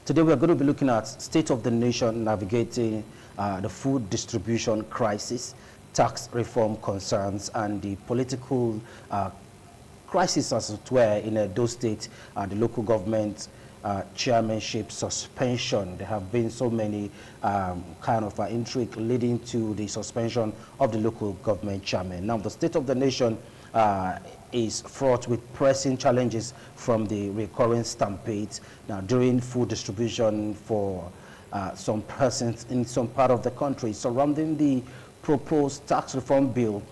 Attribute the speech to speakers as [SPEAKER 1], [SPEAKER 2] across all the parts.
[SPEAKER 1] Today we are going to be looking at state of the nation navigating the food distribution crisis, tax reform concerns, and the political crisis, as it were, in Edo State, the local government chairmanship suspension. There have been so many kind of intrigue leading to the suspension of the local government chairman. Now, the state of the nation is fraught with pressing challenges from the recurring stampedes now during food distribution for some persons in some part of the country surrounding the proposed tax reform bill,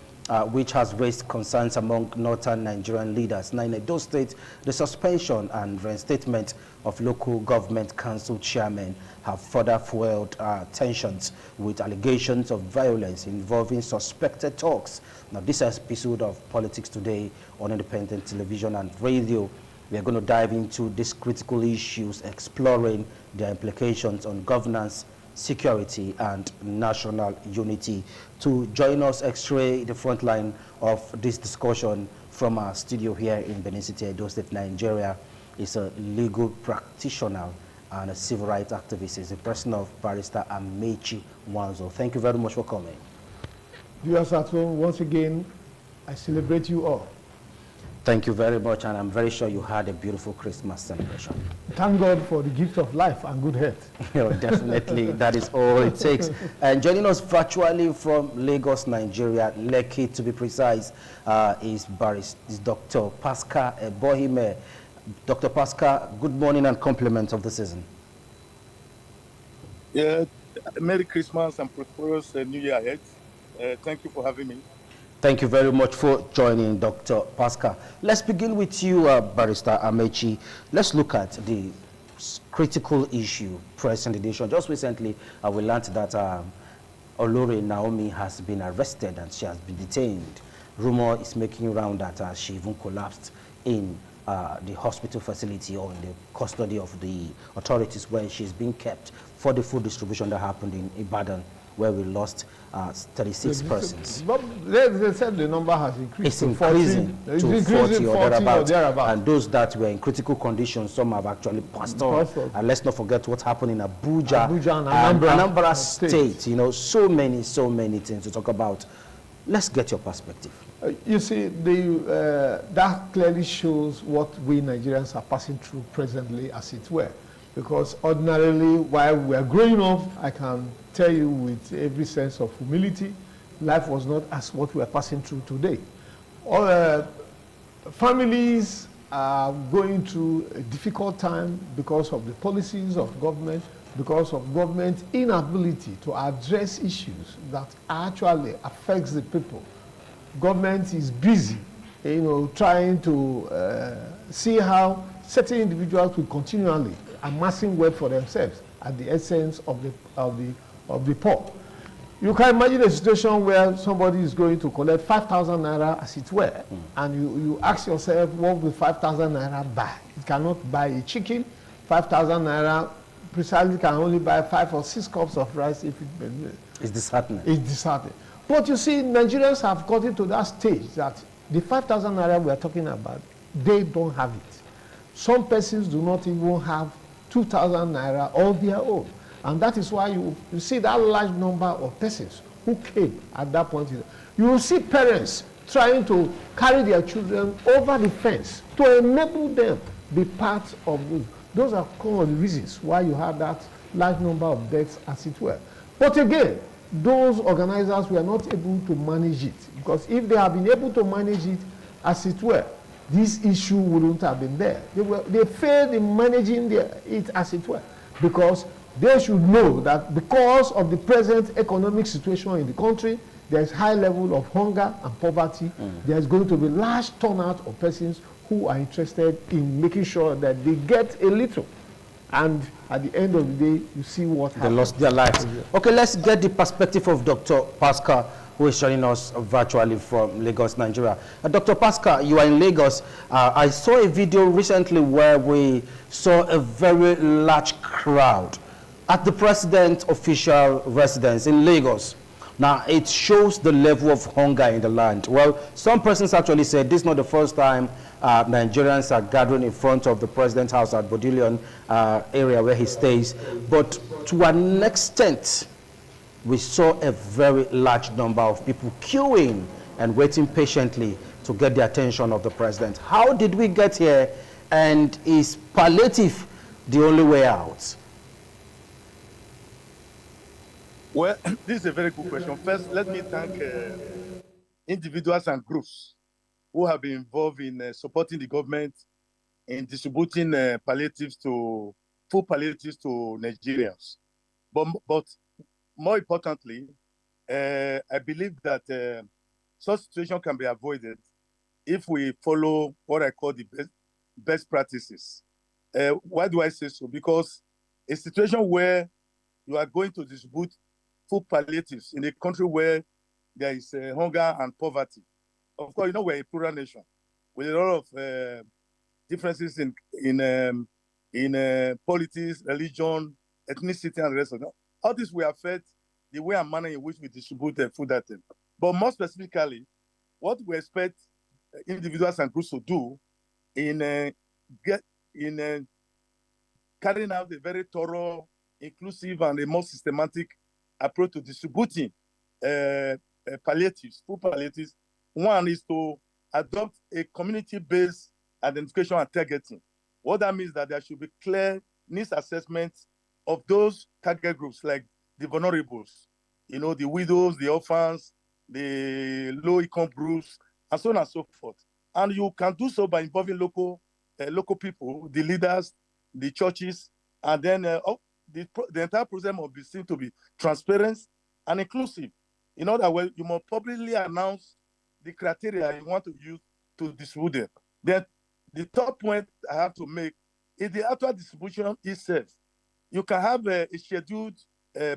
[SPEAKER 1] which has raised concerns among northern Nigerian leaders. Now, in Edo State, the suspension and reinstatement of local government council chairmen have further fueled tensions with allegations of violence involving suspected talks. Now, this episode of Politics Today on Independent Television and Radio, we are going to dive into these critical issues, exploring their implications on governance, security, and national unity. To join us, X-ray the front line of this discussion from our studio here in Benin City, Edo State, Nigeria, is a legal practitioner and a civil rights activist. Is the person of Barrister Amechi Wanzo. Thank you very much for coming.
[SPEAKER 2] Viewers at home, once again, I celebrate you all.
[SPEAKER 1] Thank you very much, and I'm very sure you had a beautiful Christmas celebration.
[SPEAKER 2] Thank God for the gift of life and good health.
[SPEAKER 1] Definitely, that is all it takes. And joining us virtually from Lagos, Nigeria, Lekki to be precise, is Dr. Pascal Bohime. Dr. Pascal, good morning and compliments of the season.
[SPEAKER 3] Yeah, Merry Christmas and prosperous New Year ahead. Thank you for having me.
[SPEAKER 1] Thank you very much for joining, Dr. Pascal. Let's begin with you, Barrister Amechi. Let's look at the critical issue pressing the nation. Just recently, we learned that Olori Naomi has been arrested and she has been detained. Rumor is making around that she even collapsed in the hospital facility or in the custody of the authorities where she's being kept for the food distribution that happened in Ibadan, where we lost 36 persons.
[SPEAKER 2] But they said the number has increased.
[SPEAKER 1] It's increasing to 40 or thereabouts. And those that were in critical conditions, some have actually passed on. And let's not forget what happened in Abuja and Anambra State. You know, so many things to talk about. Let's get your perspective.
[SPEAKER 2] You see, that clearly shows what we Nigerians are passing through presently, as it were. Because ordinarily, while we are growing up, I can tell you with every sense of humility, life was not as what we are passing through today. All families are going through a difficult time because of the policies of government, because of government inability to address issues that actually affects the people. Government is busy, trying to see how certain individuals will continually amassing wealth for themselves at the expense of the poor. You can imagine a situation where somebody is going to collect 5,000 naira, as it were, and you ask yourself, what will 5,000 naira buy? It cannot buy a chicken. 5,000 naira precisely can only buy 5 or 6 cups of rice if
[SPEAKER 1] it's disheartening.
[SPEAKER 2] It's disheartening. But you see, Nigerians have gotten to that stage that the 5,000 naira we are talking about, they don't have it. Some persons do not even have 2,000 naira on their own. And that is why you see that large number of persons who came at that point. You will see parents trying to carry their children over the fence to enable them be part of this. Those are common reasons why you have that large number of deaths, as it were. But again, those organizers were not able to manage it, because if they have been able to manage it, as it were, this issue wouldn't have been there. They failed in managing it, as it were, because they should know that because of the present economic situation in the country, there's high level of hunger and poverty. There's going to be large turnout of persons who are interested in making sure that they get a little. And at the end of the day, you see what happened.
[SPEAKER 1] They lost their lives. Okay, let's get the perspective of Dr. Pascal, who is joining us virtually from Lagos, Nigeria. Dr. Pascal, you are in Lagos. I saw a video recently where we saw a very large crowd at the president's official residence in Lagos. Now, it shows the level of hunger in the land. Well, some persons actually said this is not the first time Nigerians are gathering in front of the president's house at Bodilion area where he stays. But to an extent, we saw a very large number of people queuing and waiting patiently to get the attention of the president. How did we get here, and is palliative the only way out?
[SPEAKER 3] Well, this is a very good question. First, let me thank individuals and groups who have been involved in supporting the government in distributing food palliatives to Nigerians. But more importantly, I believe that such situation can be avoided if we follow what I call the best practices. Why do I say so? Because a situation where you are going to distribute food palliatives in a country where there is hunger and poverty. Of course, we're a plural nation with a lot of differences in politics, religion, ethnicity, and the rest of them. All this will affect the way and manner in which we distribute the food items. But more specifically, what we expect individuals and groups to do in carrying out a very thorough, inclusive, and a more systematic approach to distributing palliatives, food palliatives. One is to adopt a community-based identification and targeting. What that means is that there should be clear needs assessments of those target groups, like the vulnerables, the widows, the orphans, the low-income groups, and so on and so forth. And you can do so by involving local people, the leaders, the churches, and then the entire process must be seen to be transparent and inclusive. In other words, you must publicly announce the criteria you want to use to distribute them. Then the third point I have to make is the actual distribution itself. You can have a scheduled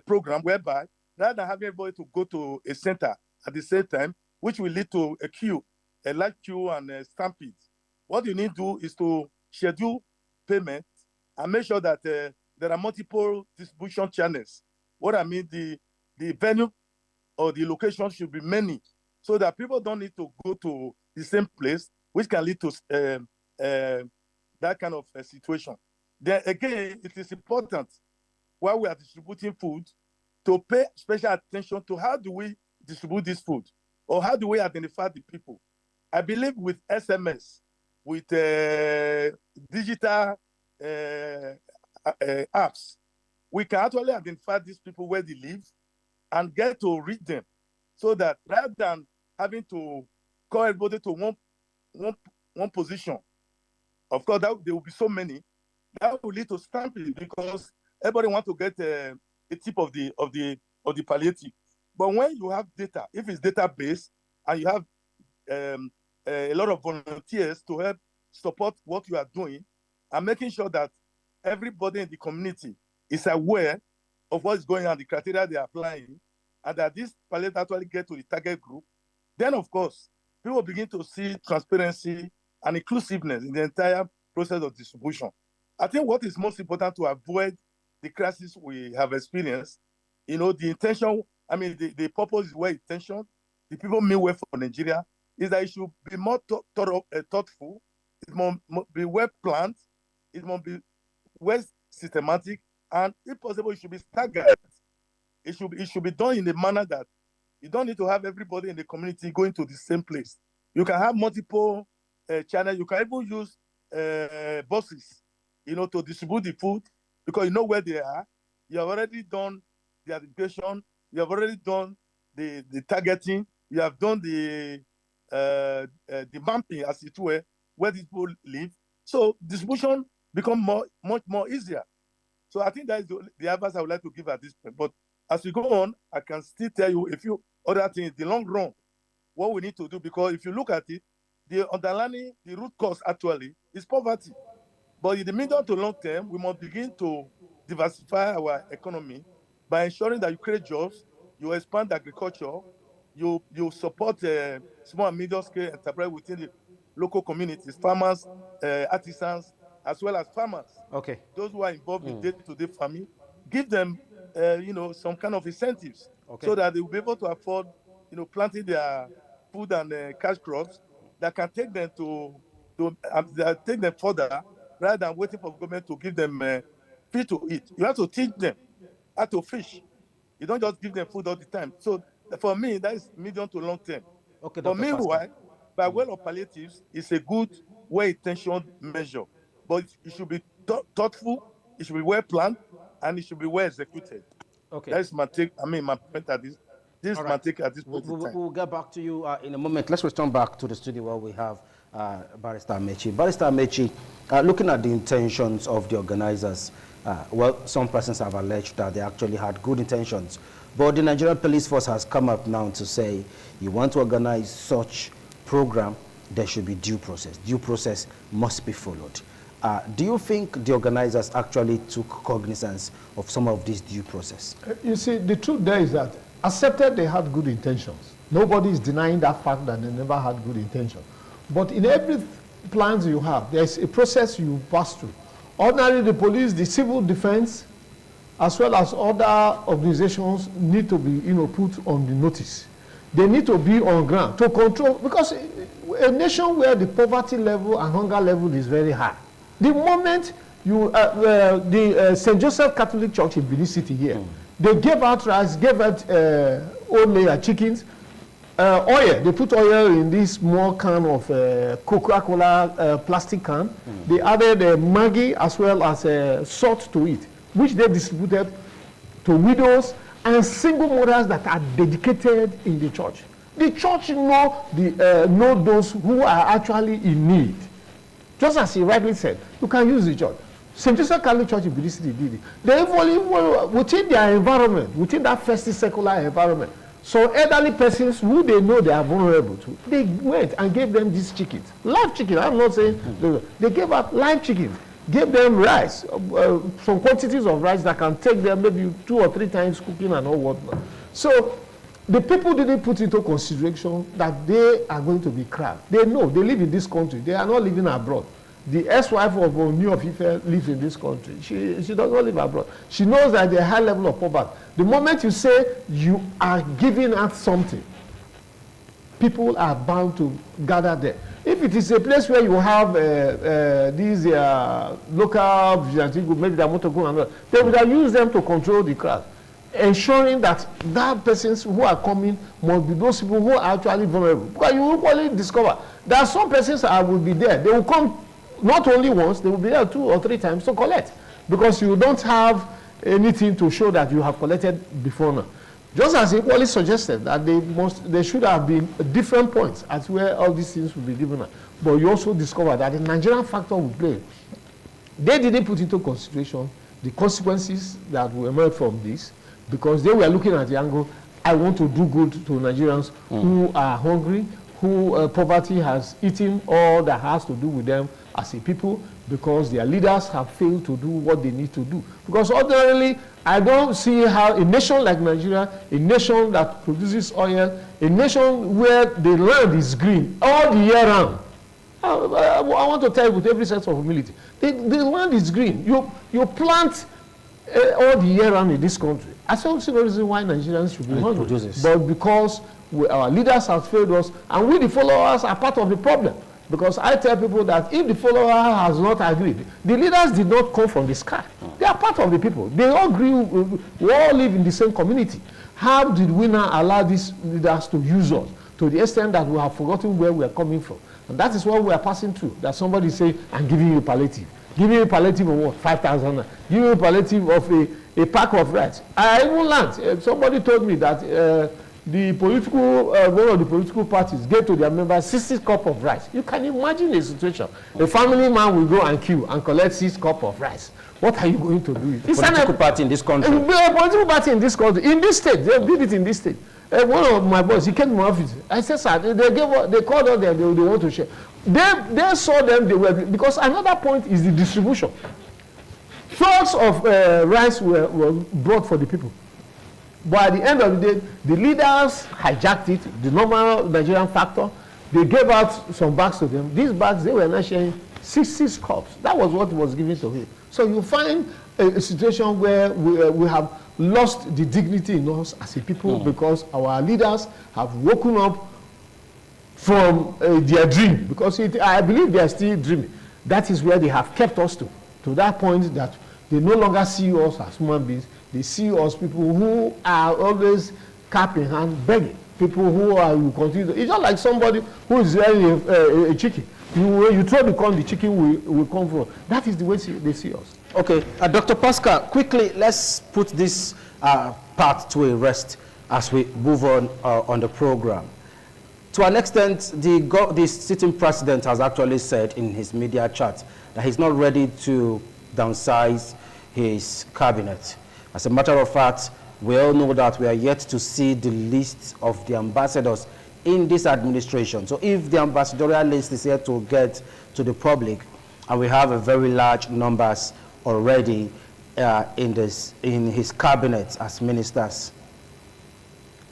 [SPEAKER 3] program whereby, rather than having everybody to go to a center at the same time, which will lead to a large queue and a stampede. What you need to do is to schedule payment and make sure that there are multiple distribution channels. What I mean, the venue or the location should be many, so that people don't need to go to the same place, which can lead to that kind of situation. Then again, it is important while we are distributing food to pay special attention to how do we distribute this food, or how do we identify the people. I believe with SMS, with digital apps, we can actually identify these people where they live and get to read them, so that rather than having to call everybody to one position, of course, there will be so many, that will lead to stamping, because everybody wants to get a tip of the palliative. But when you have data, if it's database, and you have a lot of volunteers to help support what you are doing, and making sure that everybody in the community is aware of what's going on, the criteria they are applying, and that this palliative actually get to the target group, then of course, people begin to see transparency and inclusiveness in the entire process of distribution. I think what is most important to avoid the crisis we have experienced, the intention, the purpose is well intentioned, the people mean well for Nigeria, is that it should be more thoughtful, it must be well planned, it must be well systematic, and if possible, it should be staggered. It should be done in a manner that you don't need to have everybody in the community going to the same place. You can have multiple channels. You can even use buses, to distribute the food, because you know where they are. You have already done the identification. You have already done the targeting. You have done the mapping, as it were, where these people live. So distribution become much more easier. So I think that is the advice I would like to give at this point. But as we go on, I can still tell you a few other things. The long run, what we need to do, because if you look at it, the root cause actually is poverty. But in the medium to long term, we must begin to diversify our economy by ensuring that you create jobs, you expand agriculture, you support small and medium scale enterprise within the local communities, farmers, artisans, as well as farmers.
[SPEAKER 1] Okay.
[SPEAKER 3] Those who are involved in day-to-day farming, give them, some kind of incentives, so that they will be able to afford, planting their food and cash crops that can take them to to take them further rather than waiting for government to give them fish to eat. You have to teach them how to fish. You don't just give them food all the time. So for me, that is medium to long term.
[SPEAKER 1] Okay,
[SPEAKER 3] But
[SPEAKER 1] Dr. Pascal.
[SPEAKER 3] meanwhile, by way of palliatives, it's a good, well-intentioned measure. But it should be thoughtful, it should be well planned, and it should be well executed.
[SPEAKER 1] Okay.
[SPEAKER 3] That is my take. I mean, my point at this. This is my take at this point in time.
[SPEAKER 1] We'll get back to you in a moment. Let's return back to the studio where we have Barrister Amechi. Barrister Amechi, looking at the intentions of the organizers, well, some persons have alleged that they actually had good intentions. But the Nigerian Police Force has come up now to say, you want to organize such program, there should be due process. Due process must be followed. Do you think the organizers actually took cognizance of some of this due process?
[SPEAKER 2] You see, the truth there is that accepted they had good intentions. Nobody is denying that fact that they never had good intentions. But in every plans you have, there's a process you pass through. Ordinarily, the police, the civil defense, as well as other organizations need to be, put on the notice. They need to be on ground to control, because a nation where the poverty level and hunger level is very high, the moment you, the St. Joseph Catholic Church in Benin City here, they gave out rice, gave out old layer chickens, oil. They put oil in this small can of Coca-Cola plastic can. They added Maggi as well as salt to it, which they distributed to widows and single mothers that are dedicated in the church. The church know those who are actually in need. Just as he rightly said, you can use the church. St. Joseph Catholic Church in Benin City did it. They even, within their environment, within that festive secular environment, so elderly persons who they know they are vulnerable to, they went and gave them these chickens. Live chicken, I'm not saying, they gave out live chickens, gave them rice, some quantities of rice that can take them maybe 2 or 3 times cooking and all whatnot. So the people didn't put into consideration that they are going to be cracked. They know, they live in this country, they are not living abroad. The ex-wife of Oni of Ife lives in this country. She does not live abroad. She knows that there's a high level of poverty. The moment you say you are giving out something, people are bound to gather there. If it is a place where you have these local vigilante groups, maybe they want to go and they would have used them to control the crowd, ensuring that persons who are coming must be those people who are actually vulnerable. Because you will probably discover that some persons will be there. They will come not only once, they will be there 2 or 3 times to collect, because you don't have anything to show that you have collected before now. Just as equally suggested that there should have been different points at where all these things will be given out. But you also discover that the Nigerian factor will play. They didn't put into consideration the consequences that will emerge from this, because they were looking at the angle, I want to do good to Nigerians who are hungry, who poverty has eaten all that has to do with them as a people, because their leaders have failed to do what they need to do. Because ordinarily, I don't see how a nation like Nigeria, a nation that produces oil, a nation where the land is green all the year round. I want to tell you with every sense of humility, the land is green. You plant all the year round in this country. I don't see no reason why Nigerians should be hungry. But because our leaders have failed us, and we the followers are part of the problem. Because I tell people that if the follower has not agreed, the leaders did not come from the sky. They are part of the people. They all agree, we all live in the same community. How did we now allow these leaders to use us to the extent that we have forgotten where we are coming from? And that is what we are passing through. That somebody say, I'm giving you palliative. Giving you palliative of what? 5,000. Giving you palliative of a pack of rice. I even learned, somebody told me that the political, one of the political parties gave to their members 60 cups of rice. You can imagine a situation. A family man will go and queue and collect 6 cups of rice. What are you going to do?
[SPEAKER 1] It's a political party in this country.
[SPEAKER 2] A political party in this country. In this state, they did it in this state. One of my boys, he came to my office. I said, sir, they called us there, they want to share. They saw them, they were, because another point is the distribution. Trucks of rice were brought for the people. But at the end of the day, the leaders hijacked it, the normal Nigerian factor. They gave out some bags to them. These bags, they were not sharing 6 cups. That was what was given to him. So you find a situation where we have lost the dignity in us as a people because our leaders have woken up from their dream, because I believe they are still dreaming. That is where they have kept us to that point that they no longer see us as human beings. They see us people who are always cap in hand begging. People who will continue. It's just like somebody who is wearing a chicken. When you throw the corn, the chicken will come from. That is the way they see us.
[SPEAKER 1] Okay, Dr. Pascal, quickly, let's put this part to a rest as we move on the program. To an extent, the sitting president has actually said in his media chat that he's not ready to downsize his cabinet. As a matter of fact, we all know that we are yet to see the list of the ambassadors in this administration. So if the ambassadorial list is yet to get to the public, and we have a very large numbers already in his cabinet as ministers,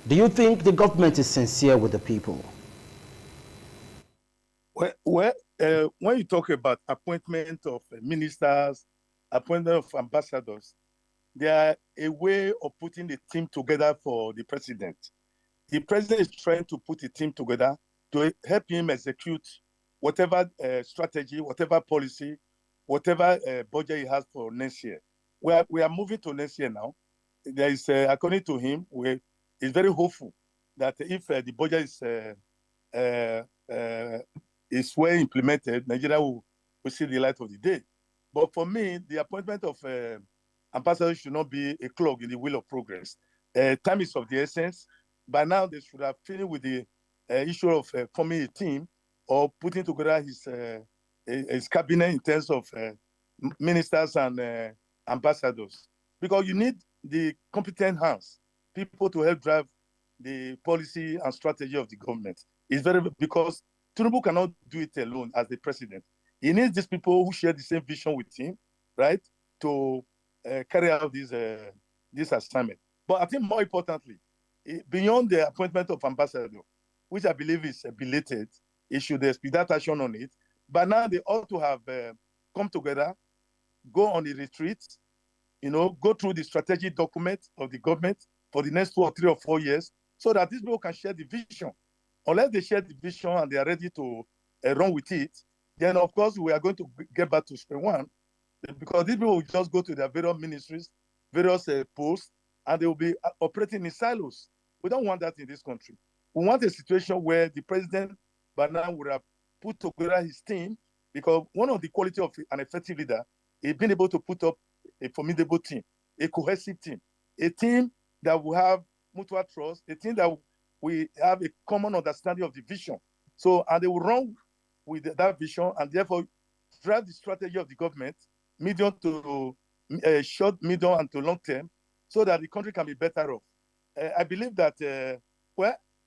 [SPEAKER 1] do you think the government is sincere with the people?
[SPEAKER 3] Well, when you talk about appointment of ministers, appointment of ambassadors, they are a way of putting the team together for the president. The president is trying to put a team together to help him execute whatever strategy, whatever policy, whatever budget he has for next year. We are moving to next year now. There is, according to him, he's very hopeful that if the budget is well implemented, Nigeria will see the light of the day. But for me, the appointment of ambassadors should not be a clog in the wheel of progress. Time is of the essence. By now, they should have finished with the issue of forming a team or putting together his cabinet in terms of ministers and ambassadors. Because you need the competent hands, people to help drive the policy and strategy of the government. It's because Tinubu cannot do it alone as the president. He needs these people who share the same vision with him, right, to carry out this assignment. But I think more importantly, beyond the appointment of ambassador, which I believe is belated, it should expedite action on it. But now they ought to have come together, go on a retreat, go through the strategic document of the government for the next 2 or 3 or 4 years, so that these people can share the vision. Unless they share the vision and they are ready to run with it, then of course we are going to get back to square one, because these people will just go to their various ministries, various posts, and they will be operating in silos. We don't want that in this country. We want a situation where the president by now would have put together his team, because one of the qualities of an effective leader is being able to put up a formidable team, a cohesive team, a team that will have mutual trust, a team that we have a common understanding of the vision. So, and they will run with that vision and therefore drive the strategy of the government, medium to short, medium, and to long term, so that the country can be better off. I believe that,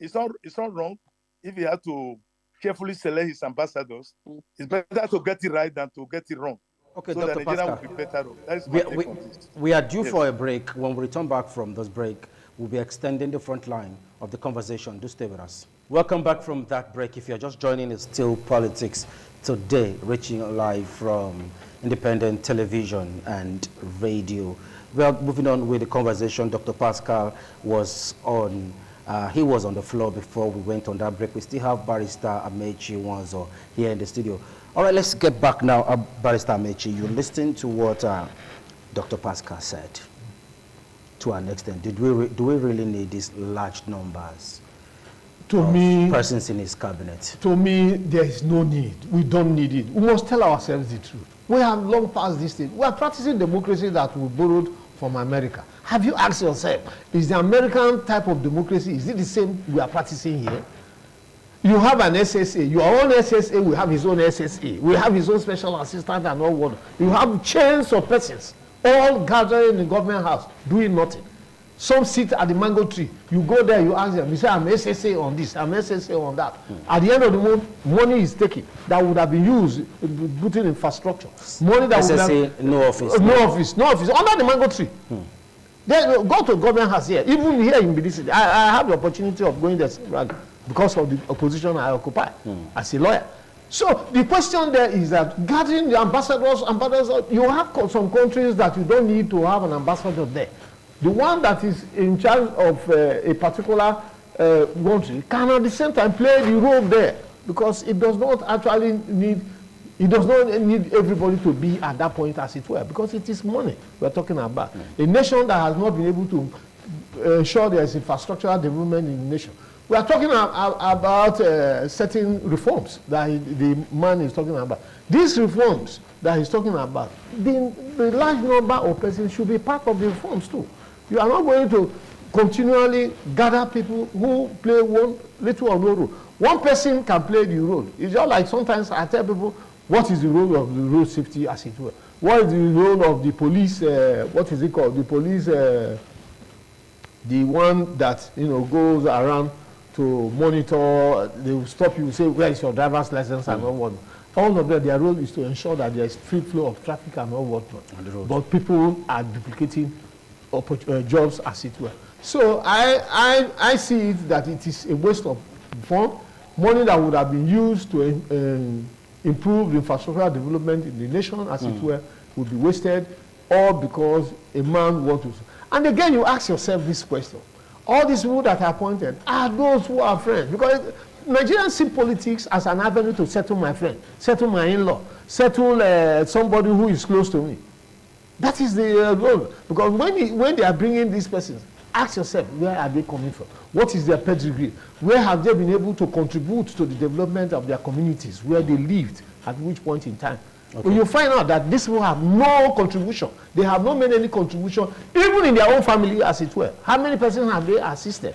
[SPEAKER 3] it's not wrong if he had to carefully select his ambassadors. It's better to get it right than to get it wrong.
[SPEAKER 1] Okay,
[SPEAKER 3] so
[SPEAKER 1] Dr.
[SPEAKER 3] that Nigeria
[SPEAKER 1] Pascal,
[SPEAKER 3] will be better off. That is my take on this.
[SPEAKER 1] We are due for a break. When we return back from this break, we'll be extending the front line of the conversation. Do stay with us. Welcome back from that break. If you're just joining us, Still Politics today, reaching live from independent television and radio. We are moving on with the conversation. Dr. Pascal was on, he was on the floor before we went on that break. We still have Barrister Amechi Wanzo here in the studio. All right, let's get back now. Barrister Amechi, you listened to what Dr. Pascal said. To an extent, do we really need these large numbers of persons in his cabinet?
[SPEAKER 2] To me, there is no need. We don't need it. We must tell ourselves the truth. We have long passed this stage. We are practicing democracy that we borrowed from America. Have you asked yourself, is the American type of democracy, is it the same we are practicing here? You have an SSA. Your own SSA will have his own SSA. We have his own special assistant and all what. You have chains of persons all gathering in the government house doing nothing. Some sit at the mango tree. You go there, you ask them, you say, I'm SSA on this, I'm SSA on that. At the end of the month, money is taken that would have been used to put in infrastructure. Money that
[SPEAKER 1] SSA,
[SPEAKER 2] would have,
[SPEAKER 1] no office.
[SPEAKER 2] No office, under the mango tree. Then go to government house here. Even here in BDC, I have the opportunity of going there because of the opposition I occupy as a lawyer. So the question there is that gathering the ambassadors, you have some countries that you don't need to have an ambassador there. The one that is in charge of a particular country can at the same time play the role there, because it does not actually need, it does not need everybody to be at that point, as it were, because it is money we're talking about. A nation that has not been able to ensure there is infrastructural development in the nation. We are talking about certain reforms that the man is talking about. These reforms that he's talking about, the large number of persons should be part of the reforms too. You are not going to continually gather people who play one little or no role. One person can play the role. It's just like sometimes I tell people, what is the role of the road safety, as it were? What is the role of the police, what is it called? The police, the one that, you know, goes around to monitor, they will stop you, say, where is your driver's license and all whatnot. All of them, their role is to ensure that there is free flow of traffic and all whatnot. But people are duplicating jobs, as it were. So I see it that it is a waste of fund, money that would have been used to improve the infrastructural development in the nation, as it were, would be wasted, all because a man wants to. And again, you ask yourself this question. All these people that are appointed are those who are friends. Because Nigerians see politics as an avenue to settle my friend, settle my in-law, settle somebody who is close to me. That is the role. Because when they are bringing these persons, ask yourself, where are they coming from? What is their pedigree? Where have they been able to contribute to the development of their communities, where they lived, at which point in time? Okay. When you find out that these people have no contribution, they have not made any contribution, even in their own family, as it were. How many persons have they assisted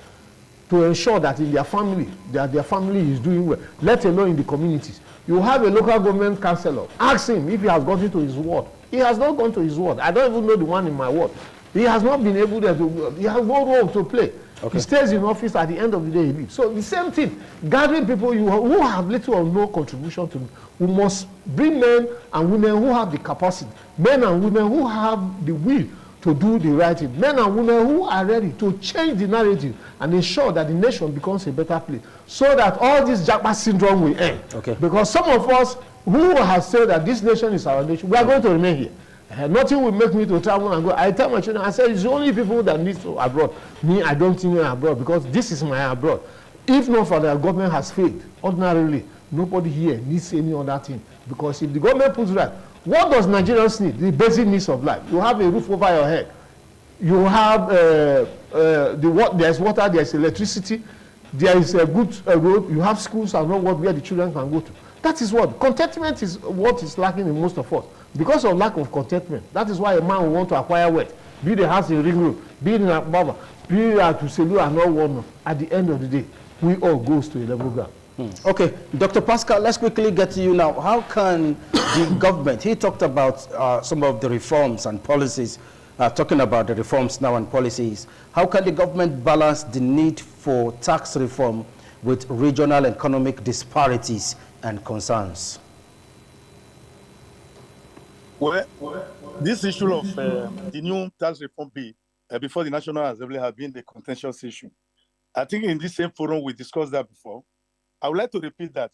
[SPEAKER 2] to ensure that in their family, that their family is doing well, let alone in the communities? You have a local government councillor, ask him if he has gotten to his ward. He has not gone to his ward. I don't even know the one in my ward. He has not been able to, he has no role to play. Okay. He stays in office, at the end of the day he leaves. So the same thing, gathering people who have little or no contribution to, we must bring men and women who have the capacity, men and women who have the will to do the right thing, men and women who are ready to change the narrative and ensure that the nation becomes a better place, so that all this Japa syndrome will end. Okay. Because some of us who have said that this nation is our nation, we are going to remain here. Nothing will make me to travel and go. I tell my children, I say, it's the only people that need to abroad. Me, I don't think abroad, because this is my abroad. If not for the government has failed, ordinarily, nobody here needs any other thing. Because if the government puts right, what does Nigerians need? The basic needs of life. You have a roof over your head. You have there's water, there's electricity, there is a good road, you have schools and all what where the children can go to. That is what contentment is, what is lacking in most of us. Because of lack of contentment, that is why a man will want to acquire wealth, be the house in Ring Road, be in Ababa, be to Selu and all whatnot. At the end of the day, we all goes to a level ground.
[SPEAKER 1] Okay, Dr. Pascal, let's quickly get to you now. How can the government, he talked about some of the reforms and policies, talking about the reforms now and policies. How can the government balance the need for tax reform with regional economic disparities and concerns?
[SPEAKER 3] Well, this issue of the new tax reform bill before the National Assembly has been the contentious issue. I think in this same forum we discussed that before. I would like to repeat that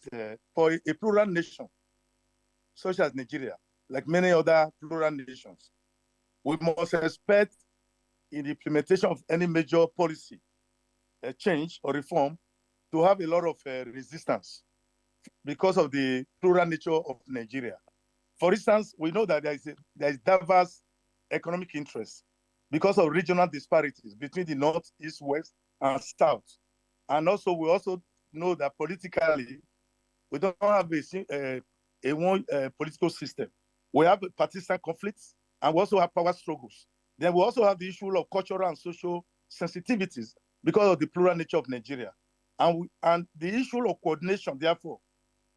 [SPEAKER 3] for a plural nation, such as Nigeria, like many other plural nations, we must expect in the implementation of any major policy, change or reform, to have a lot of resistance because of the plural nature of Nigeria. For instance, we know that there is diverse economic interests because of regional disparities between the North, East, West, and South. And also, we also know that politically, we don't have a one political system. We have partisan conflicts, and we also have power struggles. Then we also have the issue of cultural and social sensitivities because of the plural nature of Nigeria. And the issue of coordination, therefore,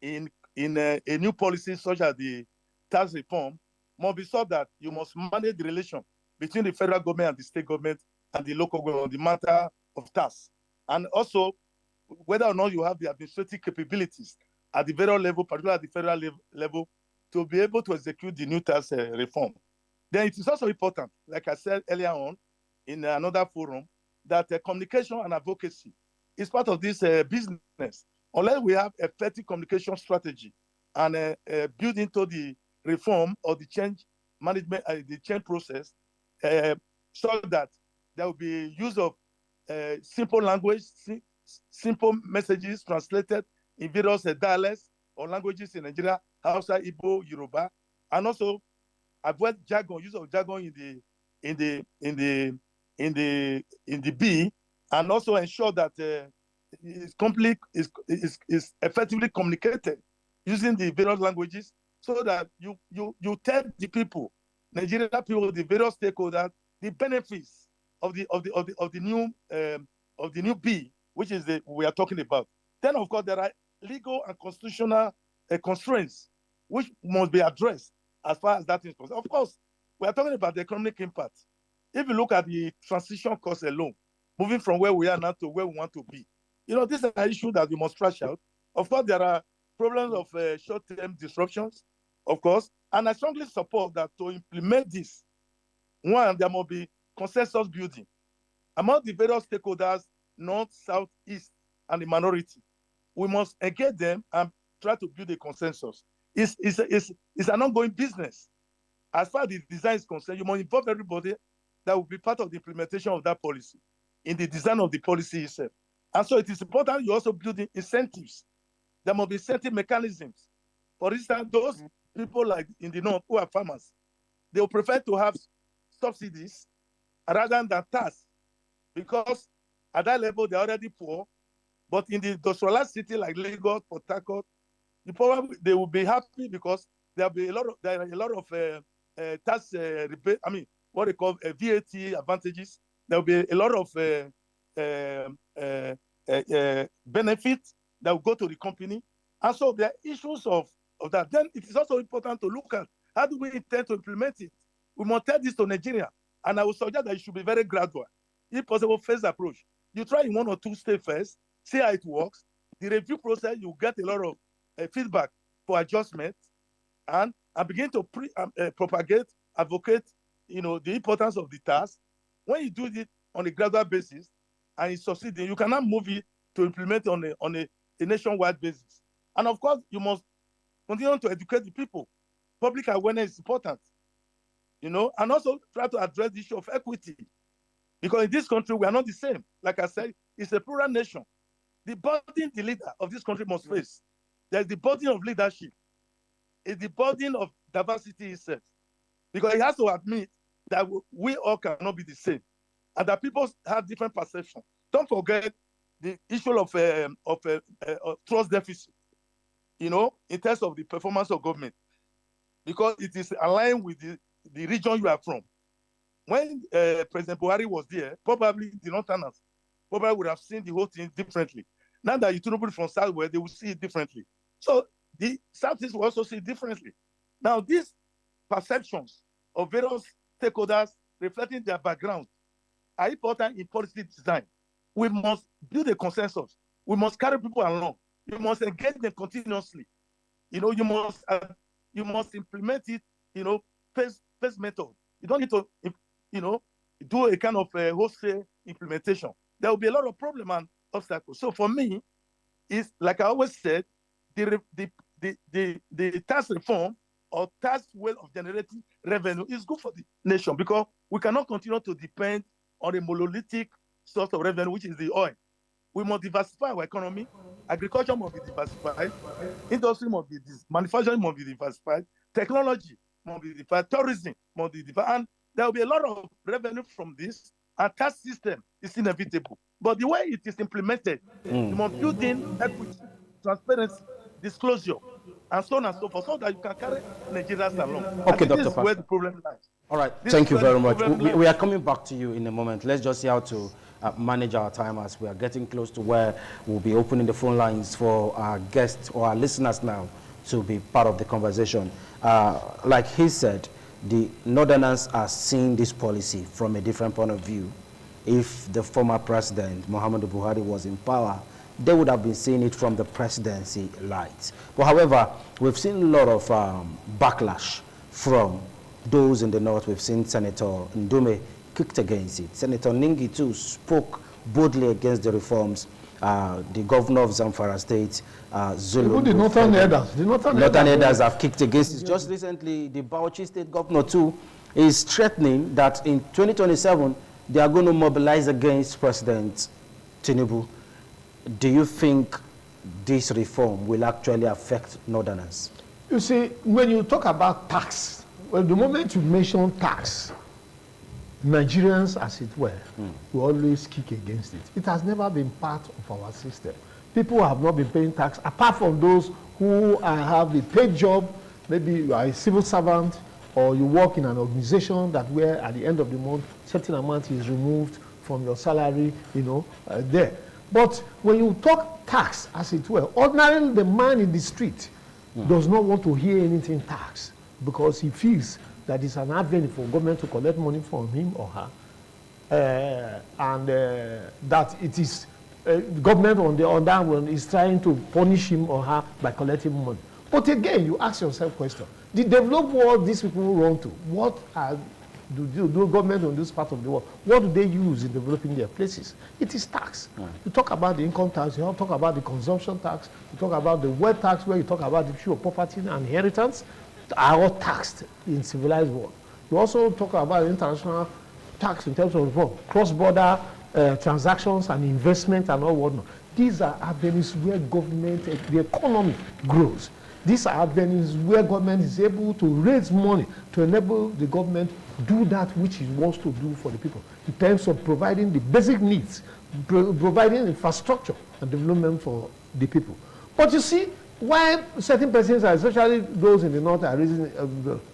[SPEAKER 3] in a new policy such as the tax reform, must be so that you must manage the relation between the federal government and the state government and the local government on the matter of tax. And also, whether or not you have the administrative capabilities at the federal level, particularly at the federal level, to be able to execute the new tax reform. Then it is also important, like I said earlier on in another forum, that communication and advocacy is part of this business. Unless we have effective communication strategy and build into the reform or the change management, the change process, so that there will be use of simple language, simple messages translated in various dialects or languages in Nigeria, Hausa, Igbo, Yoruba, and also avoid jargon, use of jargon in the B, and also ensure that is effectively communicated using the various languages, so that you tell the people, Nigerian people, the various stakeholders, the benefits of the new B, which is we are talking about. Then, of course, there are legal and constitutional constraints which must be addressed as far as that is concerned. Of course, we are talking about the economic impact. If you look at the transition cost alone, moving from where we are now to where we want to be, these are issues that we must trash out. Of course, there are problems of short-term disruptions, of course, and I strongly support that to implement this, one, there must be consensus building among the various stakeholders, north, south, east, and the minority. We must engage them and try to build a consensus. It's an ongoing business. As far as the design is concerned, you must involve everybody that will be part of the implementation of that policy in the design of the policy itself. And so it is important you also build incentives. There must be incentive mechanisms. For instance, those people like in the north who are farmers, they will prefer to have subsidies rather than tax, because at that level they're already poor. But in the industrialized city like Lagos, Port Harcourt, they will be happy because there are a lot of tax rebate. I mean, what they call VAT advantages. There will be a lot of benefits that will go to the company. And so there are issues of that. Then it is also important to look at how do we intend to implement it. We must tell this to Nigeria. And I would suggest that it should be very gradual. If possible, phased approach. You try in 1 or 2 states first, see how it works. The review process, you get a lot of feedback for adjustment, and begin to propagate, advocate, the importance of the task. When you do it on a gradual basis and it's succeeding, you cannot move it to implement on a nationwide basis. And of course, you must continue to educate the people. Public awareness is important, and also try to address the issue of equity. Because in this country, we are not the same. Like I said, it's a plural nation. The burden the leader of this country must face, there's the burden of leadership. It's the burden of diversity itself. Because he has to admit that we all cannot be the same, and that people have different perceptions. Don't forget the issue of trust deficit, in terms of the performance of government, because it is aligned with the region you are from. When President Buhari was there, probably the Northerners probably would have seen the whole thing differently. Now that you turn from Southwest, they will see it differently. So the Southeast will also see it differently. Now, these perceptions of various stakeholders reflecting their background are important in policy design. We must build a consensus. We must carry people along. You must engage them continuously. You must implement it, phase method. You don't need to, do a kind of wholesale implementation. There will be a lot of problem and obstacles. So for me, it's like I always said, the tax reform or tax way of generating revenue is good for the nation, because we cannot continue to depend on a monolithic source of revenue, which is the oil. We must diversify our economy. Agriculture must be diversified. Industry must be manufacturing must be diversified. Technology must be diversified. Tourism must be diversified. And there will be a lot of revenue from this. And tax system is inevitable. But the way it is implemented, you must build in equity, transparency, disclosure, and so on and so forth, so that you can carry Nigerians along.
[SPEAKER 1] Okay, Dr.
[SPEAKER 3] This is where the problem lies.
[SPEAKER 1] All right, thank you very much. We are coming back to you in a moment. Let's just see how to manage our time as we are getting close to where we'll be opening the phone lines for our guests or our listeners now to be part of the conversation. Like he said, the Northerners are seeing this policy from a different point of view. If the former president, Muhammadu Buhari, was in power, they would have been seeing it from the presidency light. But however, we've seen a lot of backlash from those in the north. We've seen Senator Ndume kicked against it. Senator Ningi too spoke boldly against the reforms. The governor of Zamfara State, Zulu.
[SPEAKER 2] Even the northern elders
[SPEAKER 1] have kicked against it. Just recently, the Bauchi State governor too is threatening that in 2027 they are going to mobilize against President Tinubu. Do you think this reform will actually affect Northerners?
[SPEAKER 2] You see, when you talk about tax, well, the moment you mention tax, Nigerians, as it were, will always kick against it. It has never been part of our system. People have not been paying tax, apart from those who have a paid job. Maybe you are a civil servant, or you work in an organization that where at the end of the month, certain amount is removed from your salary, there. But when you talk tax, as it were, ordinarily the man in the street does not want to hear anything tax, because he feels that it's an avenue for government to collect money from him or her, and that it is government on that one is trying to punish him or her by collecting money. But again, you ask yourself question: the developed world these people run to, what do government on this part of the world, what do they use in developing their places? It is tax. You talk about the income tax, you talk about the consumption tax, you talk about the wealth tax, where you talk about the issue of property and inheritance, are all taxed in civilized world. You also talk about international tax in terms of cross-border transactions and investment and all whatnot. These are avenues where government, the economy grows. These are avenues where government is able to raise money to enable the government do that which it wants to do for the people, in terms of providing the basic needs, providing infrastructure and development for the people. But you see, why certain persons, especially those in the north, are raising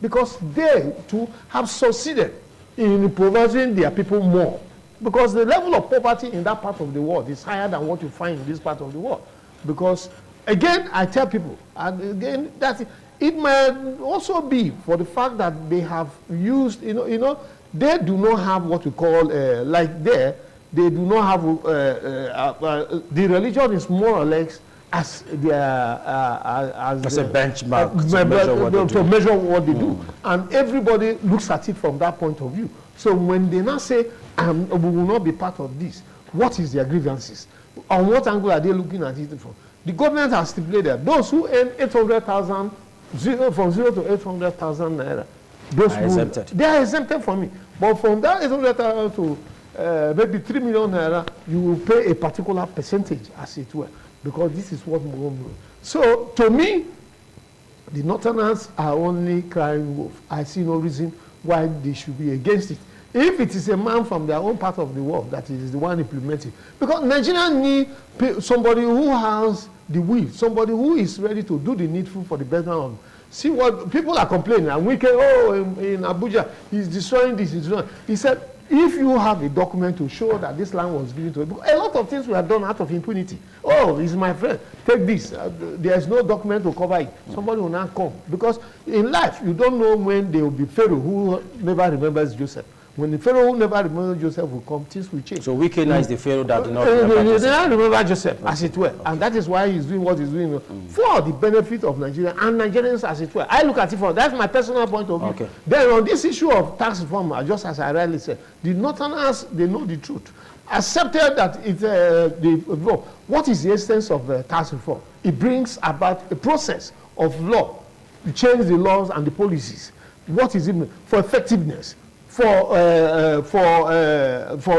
[SPEAKER 2] because they too have succeeded in providing their people more. Because the level of poverty in that part of the world is higher than what you find in this part of the world. Because again, I tell people, and again, that it might also be for the fact that they have used, they do not have what we call, like there, they do not have, the religion is more or less as their, as a benchmark to measure what they do. And everybody looks at it from that point of view. So when they now say, we will not be part of this, what is their grievances? On what angle are they looking at it from? The government has stipulated those who earn 800,000, from 0 to 800,000 naira, those
[SPEAKER 1] are exempted.
[SPEAKER 2] They are exempted from it. But from that 800,000 to maybe 3 million naira, you will pay a particular percentage, as it were, because this is what we want. So to me, the Northerners are only crying wolf. I see no reason why they should be against it. If it is a man from their own part of the world that is the one implementing, because Nigeria need somebody who has the will, somebody who is ready to do the needful for the betterment of. See what people are complaining, and we can, in Abuja, he's destroying this, he's destroying. He said, if you have a document to show that this land was given to him, a lot of things were done out of impunity. Oh, he's my friend, take this. There is no document to cover it. Somebody will not come. Because in life, you don't know when there will be Pharaoh who never remembers Joseph. When the Pharaoh who never remembers Joseph will come, things will change.
[SPEAKER 1] So Wikena is the Pharaoh that did not remember Joseph.
[SPEAKER 2] They don't remember Joseph, as it were. And that is why he's doing what he's doing for the benefit of Nigeria and Nigerians, as it were. I look at it from, that's my personal point of view. Okay. Then on this issue of tax reform, just as I rightly said, the Northerners, they know the truth. Accepted that what is the essence of tax reform? It brings about a process of law to change the laws and the policies. What is it for effectiveness? For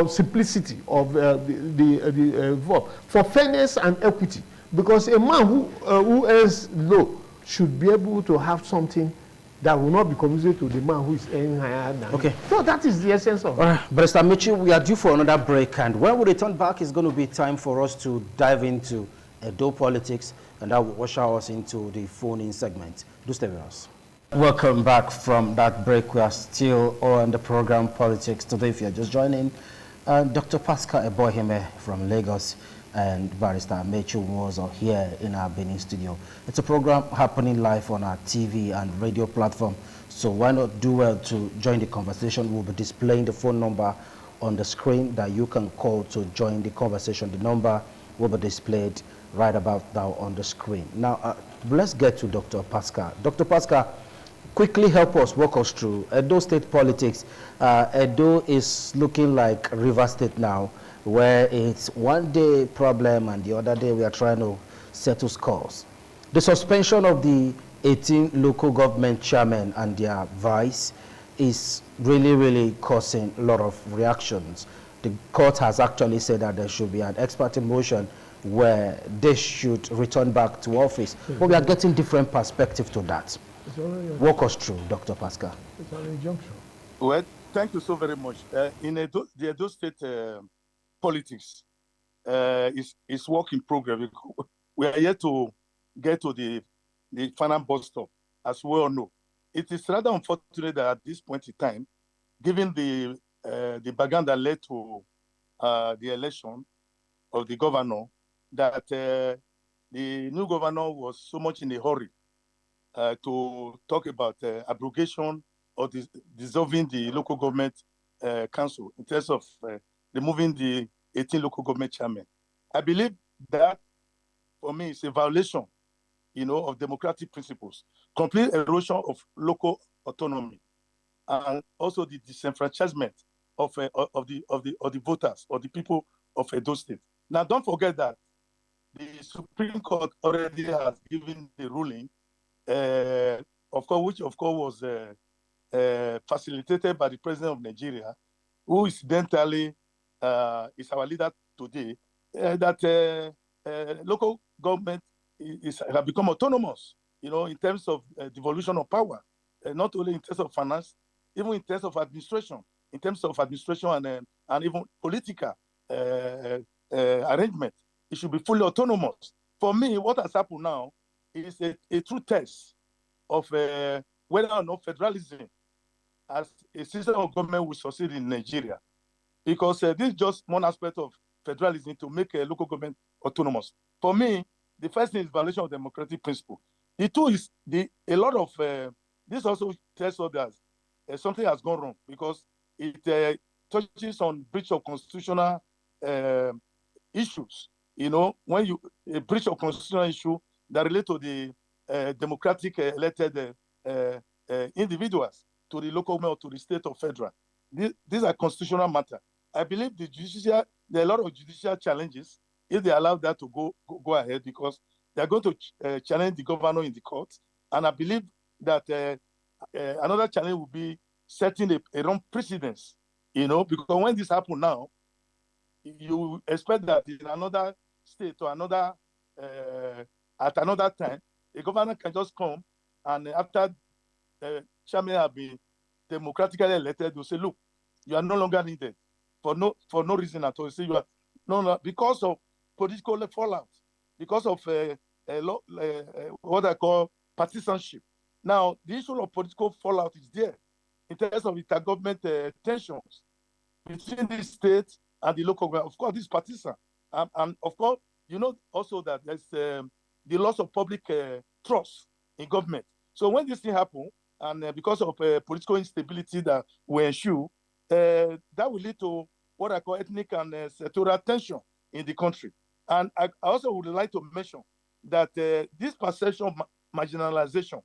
[SPEAKER 2] simplicity of for fairness and equity, because a man who earns low should be able to have something that will not be conducive to the man who is earning higher than. Okay. So that is the essence of.
[SPEAKER 1] Barrister Michi, we are due for another break, and when we return back, it's going to be time for us to dive into Edo politics, and that will usher us into the phone-in segment. Do stay with us. Welcome back from that break. We are still on the program Politics. Today, if you're just joining, Dr. Pascal Ebohime from Lagos and Barrister Mechu Nwozo here in our Benin studio. It's a program happening live on our TV and radio platform. So why not do well to join the conversation? We'll be displaying the phone number on the screen that you can call to join the conversation. The number will be displayed right about now on the screen. Now, let's get to Dr. Pascal. Dr. Pascal, quickly help us, walk us through Edo State politics. Edo is looking like River State now, where it's one day problem and the other day we are trying to settle scores. The suspension of the 18 local government chairmen and their vice is really causing a lot of reactions. The court has actually said that there should be an expert motion where they should return back to office. But we are getting different perspective to that. Walk us through, Dr. Pascal.
[SPEAKER 2] It's an injunction.
[SPEAKER 3] Well, thank you so very much. In the Edo State politics is work in progress. We are yet to get to the final bus stop, as we all know. It is rather unfortunate that at this point in time, given the background that led to the election of the governor, that the new governor was so much in a hurry to talk about abrogation or dissolving the local government council in terms of removing the 18 local government chairmen. I believe that, for me, is a violation, of democratic principles, complete erosion of local autonomy, and also the disenfranchisement of the voters or the people of Edo State. Now, don't forget that the Supreme Court already has given the ruling, which was facilitated by the President of Nigeria, who incidentally is our leader today, that local government have become autonomous, in terms of devolution of power, not only in terms of finance, even in terms of administration, and even political arrangement. It should be fully autonomous. For me, what has happened now is a true test of whether or not federalism as a system of government will succeed in Nigeria. Because this is just one aspect of federalism to make a local government autonomous. For me, the first thing is violation of democratic principle. The two is a lot of this also tells us that something has gone wrong because it touches on breach of constitutional issues. When a breach of constitutional issue that relate to the democratic elected individuals to the local government or to the state or federal. These are constitutional matters. I believe there are a lot of judicial challenges if they allow that to go ahead because they are going to challenge the governor in the courts. And I believe that another challenge will be setting a wrong precedence, because when this happens now, you expect that in another state or at another time, a governor can just come and after chairman have been democratically elected, they'll say, look, you are no longer needed for no reason at all. You say you are no, because of political fallout, because of what I call partisanship. Now, the issue of political fallout is there in terms of intergovernment tensions between the state and the local government. Of course, this is partisan. And of course, also that there's the loss of public trust in government. So when this thing happens, and because of political instability that will ensue, that will lead to what I call ethnic and sectoral tension in the country. And I also would like to mention that this perception of marginalization,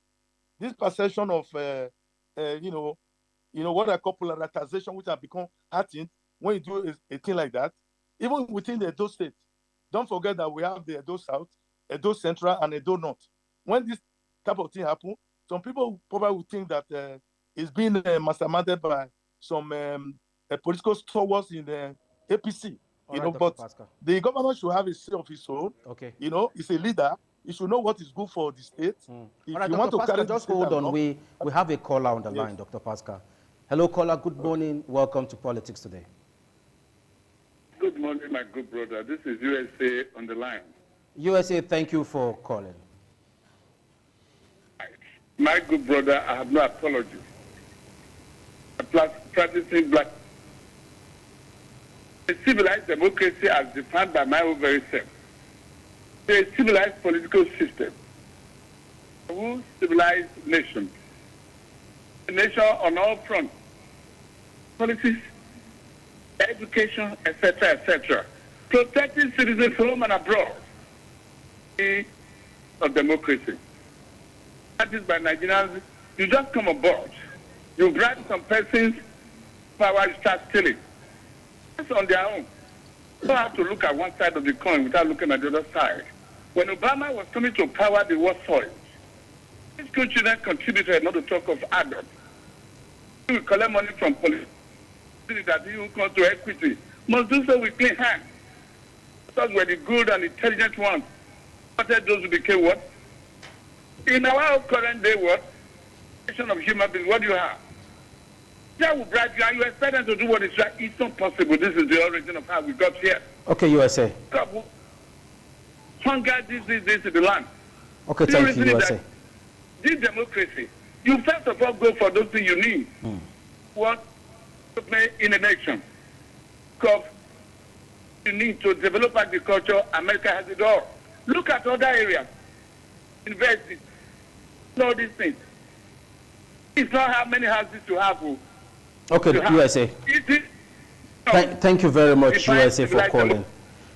[SPEAKER 3] this perception of, what I call polarization, which has become heightened when you do a thing like that, even within the Edo State. Don't forget that we have the Edo South, Edo Central, and Edo North. When this type of thing happens, some people probably would think that it's being masterminded by some political stalwarts in the APC. But
[SPEAKER 1] Pascal,
[SPEAKER 3] the governor should have a say of his own.
[SPEAKER 1] Okay.
[SPEAKER 3] He's a leader. He should know what is good for the state. If
[SPEAKER 1] All right,
[SPEAKER 3] you
[SPEAKER 1] Dr.
[SPEAKER 3] want to
[SPEAKER 1] Pascal,
[SPEAKER 3] carry
[SPEAKER 1] just
[SPEAKER 3] the
[SPEAKER 1] hold on.
[SPEAKER 3] along,
[SPEAKER 1] We have a caller on the
[SPEAKER 3] Yes.
[SPEAKER 1] line, Dr. Pascal. Hello, caller. Good morning. Welcome to Politics Today.
[SPEAKER 4] Good morning, my good brother. This is USA on the line.
[SPEAKER 1] USA, thank you for calling.
[SPEAKER 4] My good brother, I have no apology. Practicing black. A civilized democracy as defined by my own very self. A civilized political system. A civilized nation. A nation on all fronts. Policies, education, etc., etc. Protecting citizens home and abroad. Of democracy. That is by Nigerians. You just come aboard. You bribe some persons, power, you start stealing. That's on their own. You don't have to look at one side of the coin without looking at the other side. When Obama was coming to power, the war soil. His school children contributed, not to talk of adults. He will collect money from police. That he will come to equity. Must do so with clean hands. Those were the good and intelligent ones. Those who became what? In our current day, what? Of human beings, what do you have? That will bribe you, and you expect them to do what is right. It's not possible. This is the origin of how we got here.
[SPEAKER 1] Okay, USA.
[SPEAKER 4] Hunger, this is the land.
[SPEAKER 1] Okay, thank you, USA.
[SPEAKER 4] This democracy, you first of all go for those things you need. What in a nation? Because you need to develop agriculture. America has it all. Look at other areas. Invest it. All these things. It's not how many houses to have.
[SPEAKER 1] Okay, USA. Thank you very much, USA, for calling.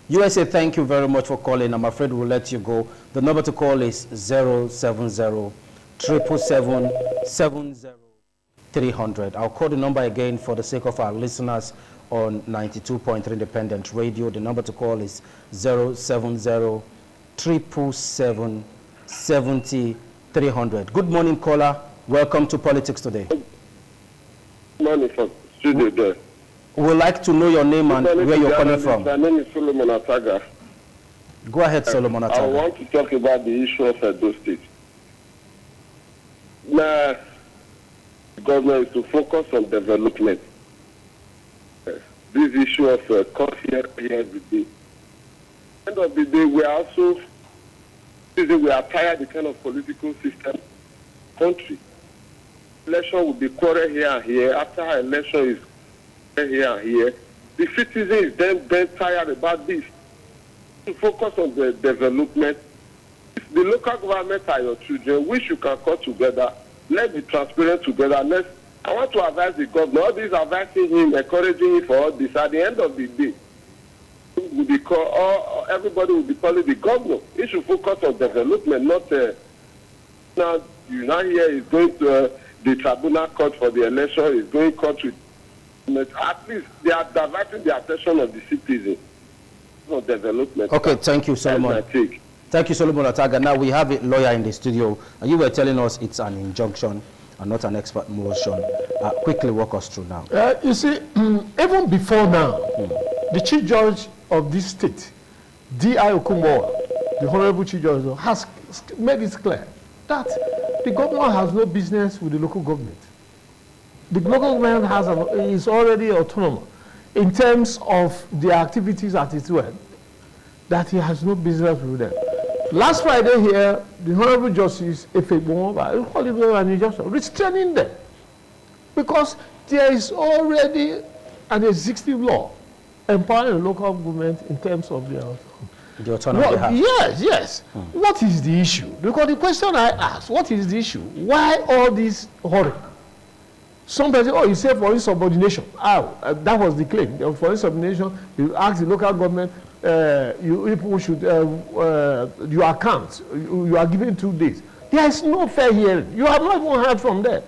[SPEAKER 1] USA, thank you very much for calling. I'm afraid we'll let you go. The number to call is 070-777-300. I'll call the number again for the sake of our listeners on 92.3 Independent Radio. The number to call is 070-777-300. Good morning, caller. Welcome to Politics Today.
[SPEAKER 5] Good morning from studio there.
[SPEAKER 1] We'd like to know your name and where you're calling from.
[SPEAKER 5] My name is Solomon Ataga.
[SPEAKER 1] Go ahead, Solomon Ataga.
[SPEAKER 5] I want to talk about the issue of Edo State. Now, the government is to focus on development. This issue of cost here every day. End of the day, we are also we are tired of the kind of political system country. Election will be quarrel here and here. After our election is here and here, the citizen is then tired about this. To focus on the development. If the local government are your children, which you can come together, let's be transparent together. I want to advise the governor, all this advising him, encouraging him for all this. At the end of the day, everybody will be calling the governor. He should focus on development, not now here is going to the tribunal court for the election, is going court with at least they are diverting the attention of the citizens on development.
[SPEAKER 1] Okay, thank you, Solomon. Thank you, Solomon Ataga. Now we have a lawyer in the studio, and you were telling us it's an injunction and not an expert motion. Quickly walk us through now.
[SPEAKER 2] You see, even before now, the Chief Judge of this state, D.I. Okumowa, the Honorable Chief Judge, has made it clear that the government has no business with the local government. The local government is already autonomous in terms of the activities at its web, that he has no business with them. Last Friday here, the Honorable Justice Efegbonwa called it an injunction, restraining them, because there is already an existing law empowering the local government in terms of their autonomy. Yes. What is the issue? Because the question I asked, what is the issue? Why all this hurry? Some people, you say for insubordination. That was the claim. For insubordination, you ask the local government, people should, your accounts, you are given 2 days. There is no fair hearing. You have not even heard from them.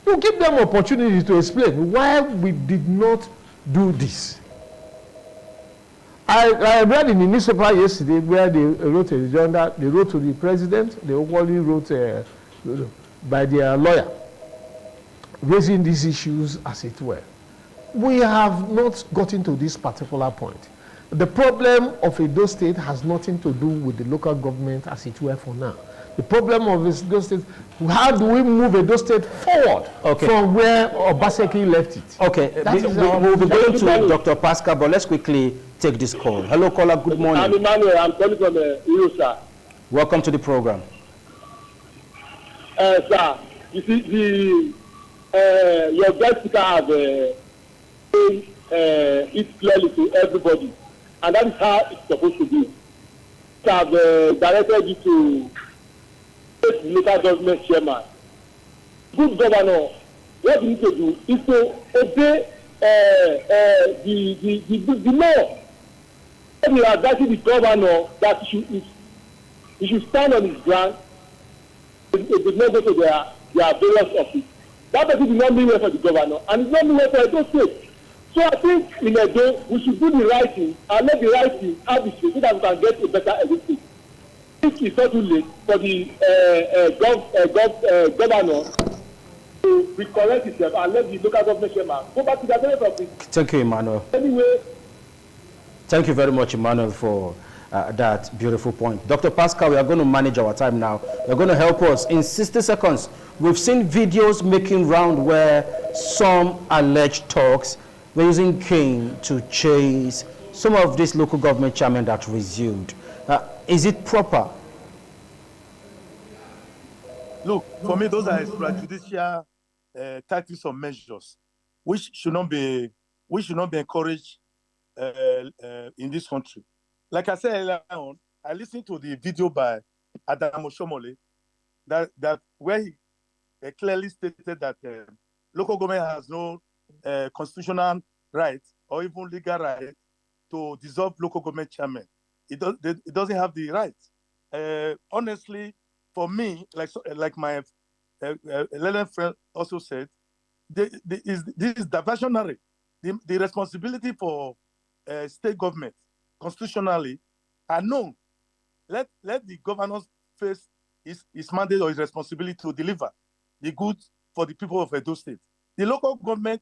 [SPEAKER 2] You give them opportunity to explain why we did not do this. I read in the newspaper yesterday where they wrote a journal, they wrote to the president, they only wrote by their lawyer, raising these issues as it were. We have not gotten to this particular point. The problem of Edo State has nothing to do with the local government as it were for now. The problem of Edo State, how do we move Edo State forward from where Obaseki left it? Okay, we'll be going to
[SPEAKER 1] Dr. Pascal, but let's quickly take this call. Hello, caller, good morning.
[SPEAKER 5] I'm Emmanuel, I'm calling from Urusa.
[SPEAKER 1] Welcome to the program.
[SPEAKER 5] Sir, you see, your guest speaker have it clearly to everybody, and that is how it's supposed to be. Have directed you to the local government chairman. Good governor, what you need to do is to obey the law. We are advising the governor that he should stand on his ground. It did not go to their various offices. That person did not mean well for the governor, and it's not mean well for Edo State. So I think in Edo, we should do the right thing and let the right thing have its way so that we can get a better Edo State. It's not too late for the governor to recorrect himself and let the local government chairman go back to their various offices.
[SPEAKER 1] Thank you, Emmanuel.
[SPEAKER 5] Anyway,
[SPEAKER 1] Thank you very much, Emmanuel, for that beautiful point. Dr. Pascal, we are going to manage our time now. You're going to help us in 60 seconds. We've seen videos making round where some alleged thugs were using cane to chase some of these local government chairmen that resumed. Is it proper?
[SPEAKER 3] Look, for me, those are extrajudicial tactics or measures which should not be encouraged in this country. Like I said earlier on, I listened to the video by Adam Oshomole that where he clearly stated that local government has no constitutional right or even legal right to dissolve local government chairman. It doesn't have the right. Honestly, for me, like my learned friend also said, this is diversionary. The responsibility for state government constitutionally are known. Let the governors face his mandate or his responsibility to deliver the goods for the people of Edo State. The local government,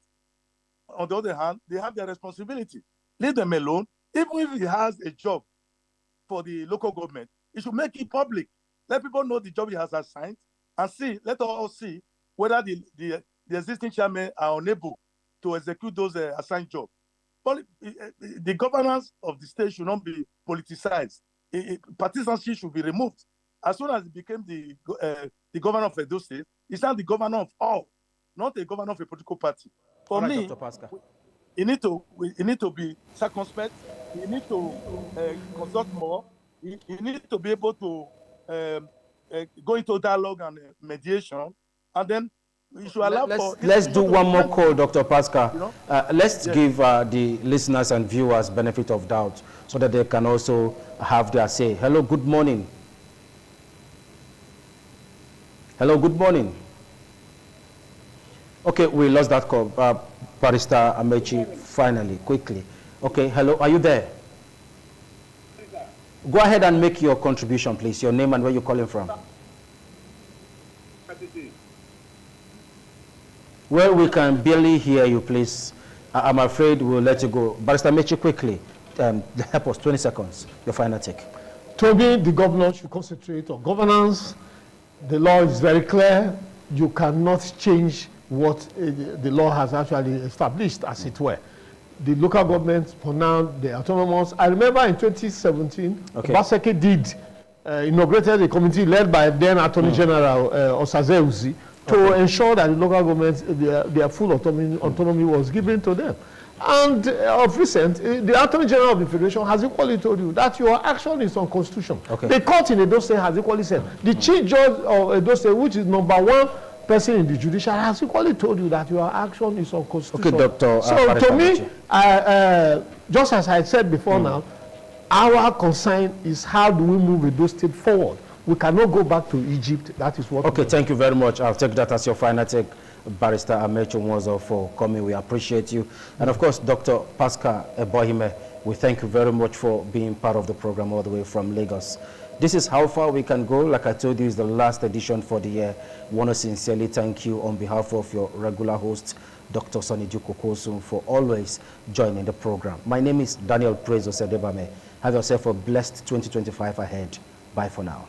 [SPEAKER 3] on the other hand, they have their responsibility. Leave them alone. Even if he has a job for the local government, he should make it public. Let people know the job he has assigned, and see. Let us all see whether the existing chairmen are unable to execute those assigned jobs. The governance of the state should not be politicized. Partisanship should be removed. As soon as he became the governor of Edo State, he's now the governor of all, not the governor of a political party. For me, you need to be circumspect. You need to consult more. You need to be able to go into dialogue and mediation, and then we should allow
[SPEAKER 1] let's do one more call, Dr. Pascal. You know? Let's give the listeners and viewers benefit of doubt so that they can also have their say. Hello, good morning. Hello, good morning. Okay, we lost that call. Barrister Amechi, finally, quickly. Okay, hello, are you there? Go ahead and make your contribution, please. Your name and where you're calling from. Well, we can barely hear you, please. I'm afraid we'll let you go. Barrister Amechi, quickly, help us, 20 seconds, your final take.
[SPEAKER 2] To me, the governor should concentrate on governance. The law is very clear. You cannot change what the law has actually established, as it were. The local governments, for now, they're autonomous. I remember in 2017, Baseke did inaugurated a committee led by then Attorney General Osaze Uzi to ensure that the local governments, their full autonomy was given to them. And of recent, the Attorney General of the Federation has equally told you that your action is unconstitutional. The court in Edo State has equally said. The Chief Judge of Edo State, which is #1 person in the judiciary, has equally told you that your action is unconstitutional.
[SPEAKER 1] Okay, Doctor.
[SPEAKER 2] So to me, just as I said before now, our concern is how do we move Edo State forward. We cannot go back to Egypt. That is what.
[SPEAKER 1] Okay, thank you very much. I'll take that as your final take, Barrister Amechi Nwozo, for coming. We appreciate you. And of course, Dr. Pascal Ebohime, we thank you very much for being part of the program all the way from Lagos. This is how far we can go. Like I told you, it's the last edition for the year. I want to sincerely thank you on behalf of your regular host, Dr. Soniju Kokosun, for always joining the program. My name is Daniel Prezo Sedebame. Have yourself a blessed 2025 ahead. Bye for now.